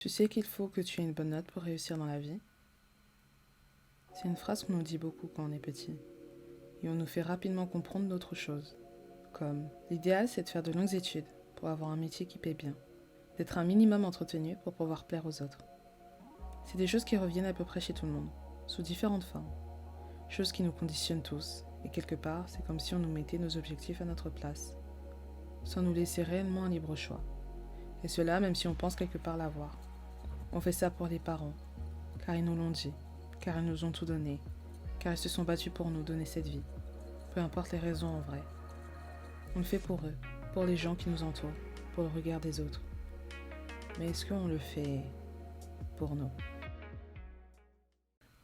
Tu sais qu'il faut que tu aies une bonne note pour réussir dans la vie? C'est une phrase qu'on nous dit beaucoup quand on est petit. Et on nous fait rapidement comprendre d'autres choses. Comme, l'idéal c'est de faire de longues études pour avoir un métier qui paie bien. D'être un minimum entretenu pour pouvoir plaire aux autres. C'est des choses qui reviennent à peu près chez tout le monde, sous différentes formes. Choses qui nous conditionnent tous, et quelque part, c'est comme si on nous mettait nos objectifs à notre place, sans nous laisser réellement un libre choix. Et cela même si on pense quelque part l'avoir. On fait ça pour les parents, car ils nous l'ont dit, car ils nous ont tout donné, car ils se sont battus pour nous donner cette vie, peu importe les raisons en vrai. On le fait pour eux, pour les gens qui nous entourent, pour le regard des autres. Mais est-ce qu'on le fait pour nous?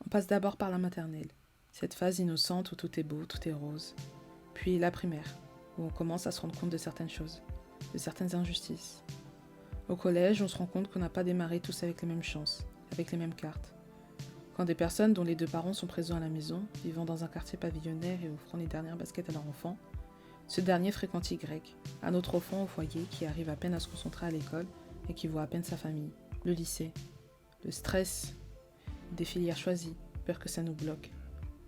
On passe d'abord par la maternelle, cette phase innocente où tout est beau, tout est rose. Puis la primaire, où on commence à se rendre compte de certaines choses, de certaines injustices. Au collège, on se rend compte qu'on n'a pas démarré tous avec les mêmes chances, avec les mêmes cartes. Quand des personnes dont les deux parents sont présents à la maison, vivant dans un quartier pavillonnaire et offrant les dernières baskets à leur enfant, ce dernier fréquente Y, un autre enfant au foyer qui arrive à peine à se concentrer à l'école et qui voit à peine sa famille, le lycée, le stress, des filières choisies, peur que ça nous bloque.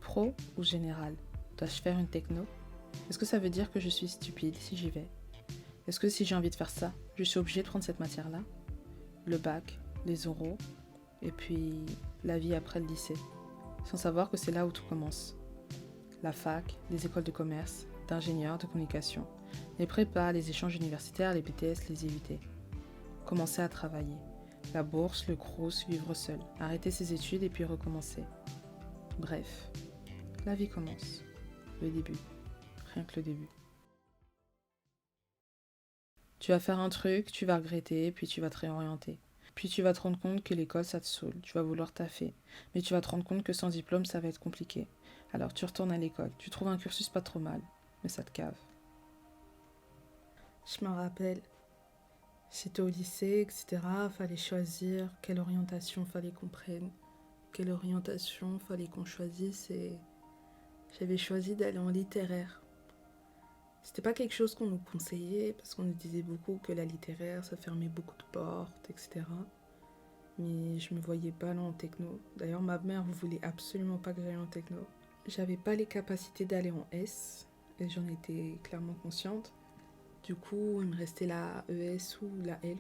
Pro ou général? Dois-je faire une techno? Est-ce que ça veut dire que je suis stupide si j'y vais? Est-ce que si j'ai envie de faire ça, je suis obligée de prendre cette matière-là? Le bac, les oraux, et puis la vie après le lycée, sans savoir que c'est là où tout commence. La fac, les écoles de commerce, d'ingénieurs, de communication, les prépas, les échanges universitaires, les BTS, les IUT. Commencer à travailler. La bourse, le crous, vivre seul, arrêter ses études et puis recommencer. Bref, la vie commence. Le début. Rien que le début. Tu vas faire un truc, tu vas regretter, puis tu vas te réorienter. Puis tu vas te rendre compte que l'école ça te saoule, tu vas vouloir taffer. Mais tu vas te rendre compte que sans diplôme ça va être compliqué. Alors tu retournes à l'école, tu trouves un cursus pas trop mal, mais ça te cave. Je me rappelle, j'étais au lycée, etc. Fallait choisir quelle orientation fallait qu'on prenne, quelle orientation fallait qu'on choisisse et j'avais choisi d'aller en littéraire. C'était pas quelque chose qu'on nous conseillait parce qu'on nous disait beaucoup que la littéraire ça fermait beaucoup de portes, etc. Mais je me voyais pas aller en techno. D'ailleurs, ma mère voulait absolument pas que j'aille en techno. J'avais pas les capacités d'aller en S et j'en étais clairement consciente. Du coup, il me restait la ES ou la L.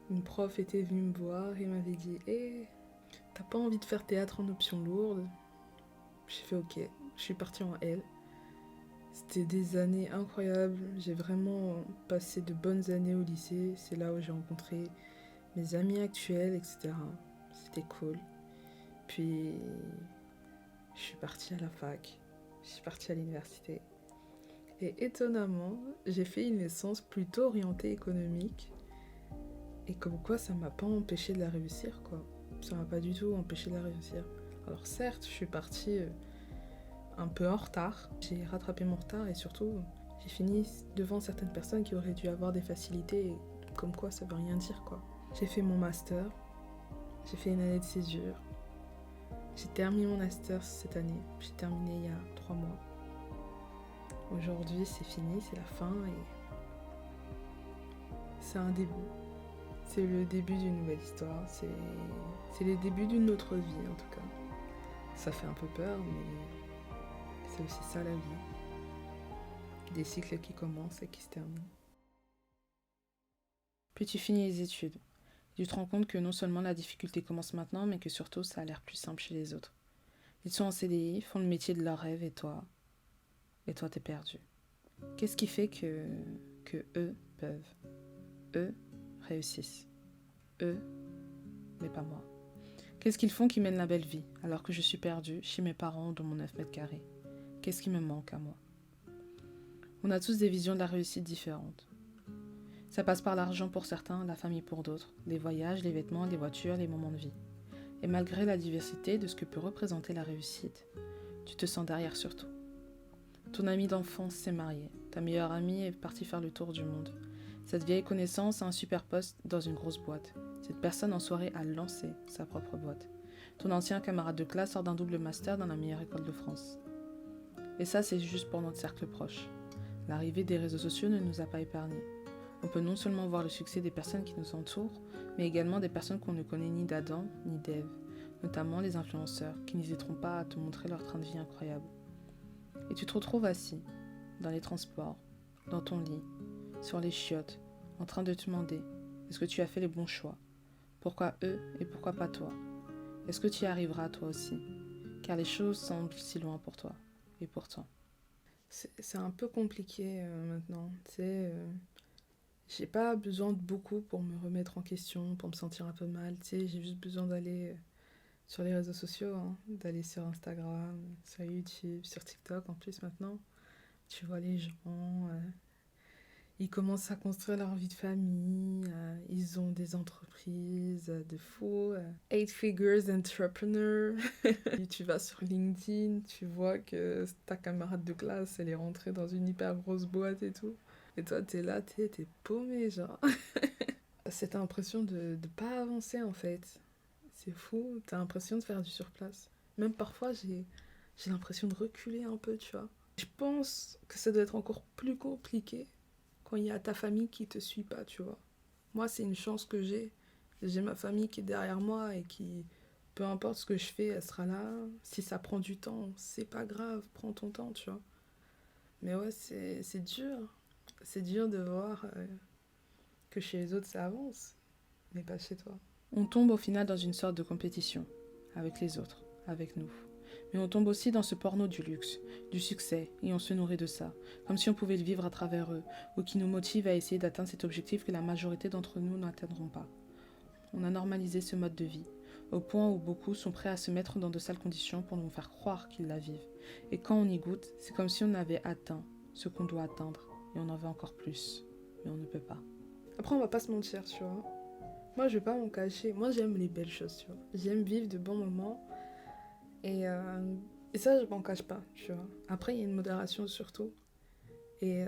Une prof était venue me voir et m'avait dit Hey, t'as pas envie de faire théâtre en option lourde? J'ai fait ok, je suis partie en L. C'était des années incroyables, j'ai vraiment passé de bonnes années au lycée, c'est là où j'ai rencontré mes amis actuels, etc. C'était cool. Puis, je suis partie à la fac, je suis partie à l'université. Et étonnamment, j'ai fait une licence plutôt orientée économique. Et comme quoi, ça m'a pas empêché de la réussir, quoi. Ça m'a pas du tout empêché de la réussir. Alors certes, je suis partie un peu en retard. J'ai rattrapé mon retard et surtout, j'ai fini devant certaines personnes qui auraient dû avoir des facilités. Et comme quoi, ça veut rien dire, quoi. J'ai fait mon master, j'ai fait une année de césure. J'ai terminé mon master cette année. J'ai terminé il y a 3 mois. Aujourd'hui, c'est fini, c'est la fin et c'est un début. C'est le début d'une nouvelle histoire. C'est le début d'une autre vie, en tout cas. Ça fait un peu peur, mais c'est aussi ça la vie. Des cycles qui commencent et qui se terminent. Puis tu finis les études. Tu te rends compte que non seulement la difficulté commence maintenant, mais que surtout ça a l'air plus simple chez les autres. Ils sont en CDI, font le métier de leur rêve et toi t'es perdu. Qu'est-ce qui fait que eux peuvent? Eux réussissent. Eux, mais pas moi. Qu'est-ce qu'ils font qui mènent la belle vie, alors que je suis perdue chez mes parents dans mon 9 mètres carrés? Qu'est-ce qui me manque à moi? On a tous des visions de la réussite différentes. Ça passe par l'argent pour certains, la famille pour d'autres, les voyages, les vêtements, les voitures, les moments de vie. Et malgré la diversité de ce que peut représenter la réussite, tu te sens derrière surtout. Ton ami d'enfance s'est marié, ta meilleure amie est partie faire le tour du monde. Cette vieille connaissance a un super poste dans une grosse boîte. Cette personne en soirée a lancé sa propre boîte. Ton ancien camarade de classe sort d'un double master dans la meilleure école de France. Et ça, c'est juste pour notre cercle proche. L'arrivée des réseaux sociaux ne nous a pas épargnés. On peut non seulement voir le succès des personnes qui nous entourent, mais également des personnes qu'on ne connaît ni d'Adam ni d'Ève, notamment les influenceurs qui n'hésiteront pas à te montrer leur train de vie incroyable. Et tu te retrouves assis, dans les transports, dans ton lit, sur les chiottes, en train de te demander, est-ce que tu as fait les bons choix? Pourquoi eux et pourquoi pas toi? Est-ce que tu y arriveras toi aussi? Car les choses semblent si loin pour toi, et pourtant. C'est un peu compliqué maintenant, tu sais, j'ai pas besoin de beaucoup pour me remettre en question, pour me sentir un peu mal, tu sais, j'ai juste besoin d'aller sur les réseaux sociaux, hein, d'aller sur Instagram, sur YouTube, sur TikTok en plus maintenant. Tu vois les gens, ils commencent à construire leur vie de famille, ils ont des entreprises de fous, 8 figures entrepreneur. Tu vas sur LinkedIn, tu vois que ta camarade de classe, elle est rentrée dans une hyper grosse boîte et tout. Et toi, t'es là, t'es paumé, genre. Cette impression de pas avancer, en fait. C'est fou, t'as l'impression de faire du surplace. Même parfois, j'ai l'impression de reculer un peu, tu vois. Je pense que ça doit être encore plus compliqué quand il y a ta famille qui te suit pas, tu vois. Moi, c'est une chance que j'ai. J'ai ma famille qui est derrière moi et qui, peu importe ce que je fais, elle sera là. Si ça prend du temps, c'est pas grave, prends ton temps, tu vois. Mais ouais, c'est dur. C'est dur de voir que chez les autres ça avance, mais pas chez toi. On tombe au final dans une sorte de compétition, avec les autres, avec nous. Mais on tombe aussi dans ce porno du luxe, du succès, et on se nourrit de ça, comme si on pouvait le vivre à travers eux, ou qui nous motive à essayer d'atteindre cet objectif que la majorité d'entre nous n'atteindront pas. On a normalisé ce mode de vie, au point où beaucoup sont prêts à se mettre dans de sales conditions pour nous faire croire qu'ils la vivent. Et quand on y goûte, c'est comme si on avait atteint ce qu'on doit atteindre, et on en veut encore plus, mais on ne peut pas. Après, on va pas se mentir, tu vois. Moi, je vais pas m'en cacher. Moi, j'aime les belles choses, tu vois. J'aime vivre de bons moments. Et ça, je m'en cache pas, tu vois. Après, il y a une modération surtout. Et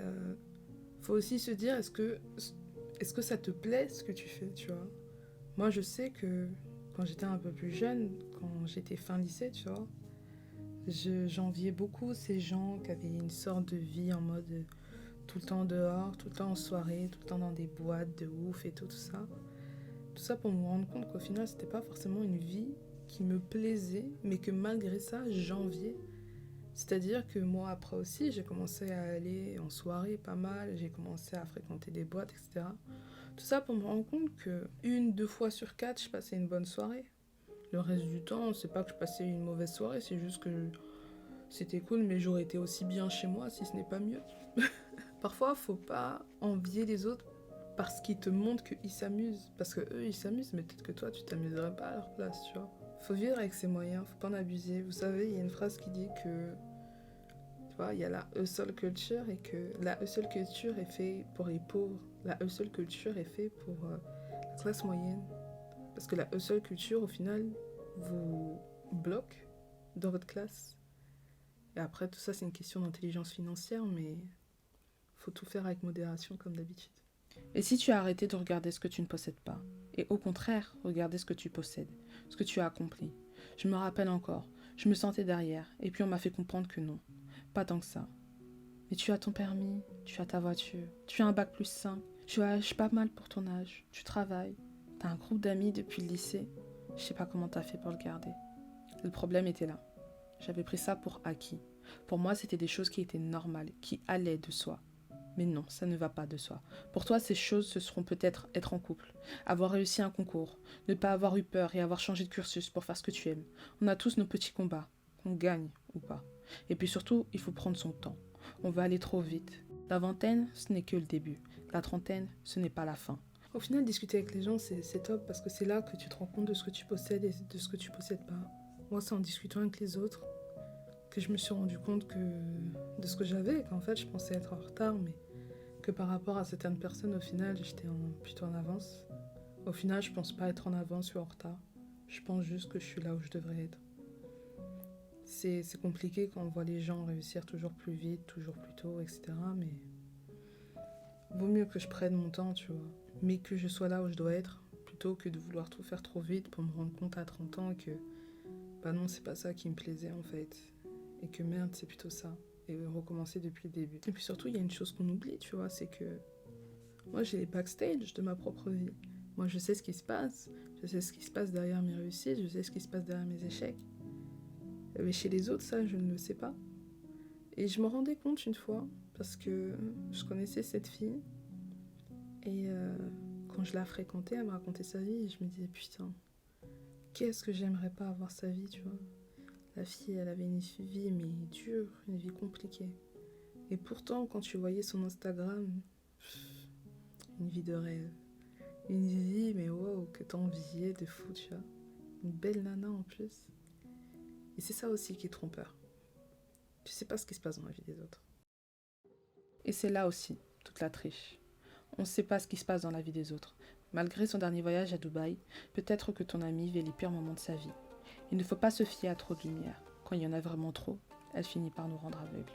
faut aussi se dire, est-ce que ça te plaît ce que tu fais, tu vois. Moi, je sais que quand j'étais un peu plus jeune, quand j'étais fin lycée, tu vois, j'enviais beaucoup ces gens qui avaient une sorte de vie en mode tout le temps dehors, tout le temps en soirée, tout le temps dans des boîtes de ouf et tout ça. Tout ça pour me rendre compte qu'au final, c'était pas forcément une vie qui me plaisait, mais que malgré ça, j'enviais. C'est-à-dire que moi, après aussi, j'ai commencé à aller en soirée pas mal, j'ai commencé à fréquenter des boîtes, etc. Tout ça pour me rendre compte que 1, 2 fois sur 4, je passais une bonne soirée. Le reste du temps, c'est pas que je passais une mauvaise soirée, c'est juste que c'était cool, mais j'aurais été aussi bien chez moi si ce n'est pas mieux. Parfois, faut pas envier les autres parce qu'ils te montrent qu'ils s'amusent. Parce que eux, ils s'amusent, mais peut-être que toi, tu t'amuserais pas à leur place, tu vois. Faut vivre avec ses moyens, faut pas en abuser. Vous savez, il y a une phrase qui dit que, tu vois, il y a la hustle culture et que la hustle culture est faite pour les pauvres. La hustle culture est faite pour la classe moyenne. Parce que la hustle culture, au final, vous bloque dans votre classe. Et après, tout ça, c'est une question d'intelligence financière, mais faut tout faire avec modération, comme d'habitude. Et si tu as arrêté de regarder ce que tu ne possèdes pas, et au contraire, regarder ce que tu possèdes, ce que tu as accompli. Je me rappelle encore, je me sentais derrière, et puis on m'a fait comprendre que non, pas tant que ça. Mais tu as ton permis, tu as ta voiture, tu as un bac+5, tu as âge pas mal pour ton âge, tu travailles, tu as un groupe d'amis depuis le lycée. Je sais pas comment tu as fait pour le garder. Le problème était là. J'avais pris ça pour acquis. Pour moi, c'était des choses qui étaient normales, qui allaient de soi. Mais non, ça ne va pas de soi. Pour toi, ces choses, ce seront peut-être être en couple, avoir réussi un concours, ne pas avoir eu peur et avoir changé de cursus pour faire ce que tu aimes. On a tous nos petits combats, qu'on gagne ou pas. Et puis surtout, il faut prendre son temps. On va aller trop vite. La vingtaine, ce n'est que le début. La trentaine, ce n'est pas la fin. Au final, discuter avec les gens, c'est top parce que c'est là que tu te rends compte de ce que tu possèdes et de ce que tu possèdes pas. Moi, c'est en discutant avec les autres que je me suis rendu compte de ce que j'avais, qu'en fait, je pensais être en retard, mais que par rapport à certaines personnes, au final, j'étais plutôt en avance. Au final, je pense pas être en avance ou en retard. Je pense juste que je suis là où je devrais être. C'est compliqué quand on voit les gens réussir toujours plus vite, toujours plus tôt, etc. Mais vaut mieux que je prenne mon temps, tu vois. Mais que je sois là où je dois être, plutôt que de vouloir tout faire trop vite pour me rendre compte à 30 ans que bah non, c'est pas ça qui me plaisait en fait. Et que merde, c'est plutôt ça. Et recommencer depuis le début. Et puis surtout, il y a une chose qu'on oublie, tu vois, c'est que Moi, j'ai les backstage de ma propre vie. Moi, je sais ce qui se passe. Je sais ce qui se passe derrière mes réussites. Je sais ce qui se passe derrière mes échecs. Mais chez les autres, ça, je ne le sais pas. Et je me rendais compte une fois, parce que je connaissais cette fille. Et quand je la fréquentais, elle me racontait sa vie. Et je me disais, putain, qu'est-ce que j'aimerais pas avoir sa vie, tu vois. La fille, elle avait une vie, mais dure, une vie compliquée. Et pourtant, quand tu voyais son Instagram, une vie de rêve. Une vie, mais wow, que t'enviais de fou, tu vois. Une belle nana en plus. Et c'est ça aussi qui est trompeur. Tu sais pas ce qui se passe dans la vie des autres. Et c'est là aussi, toute la triche. On ne sait pas ce qui se passe dans la vie des autres. Malgré son dernier voyage à Dubaï, peut-être que ton amie vit les pires moments de sa vie. Il ne faut pas se fier à trop de lumière. Quand il y en a vraiment trop, elle finit par nous rendre aveugles.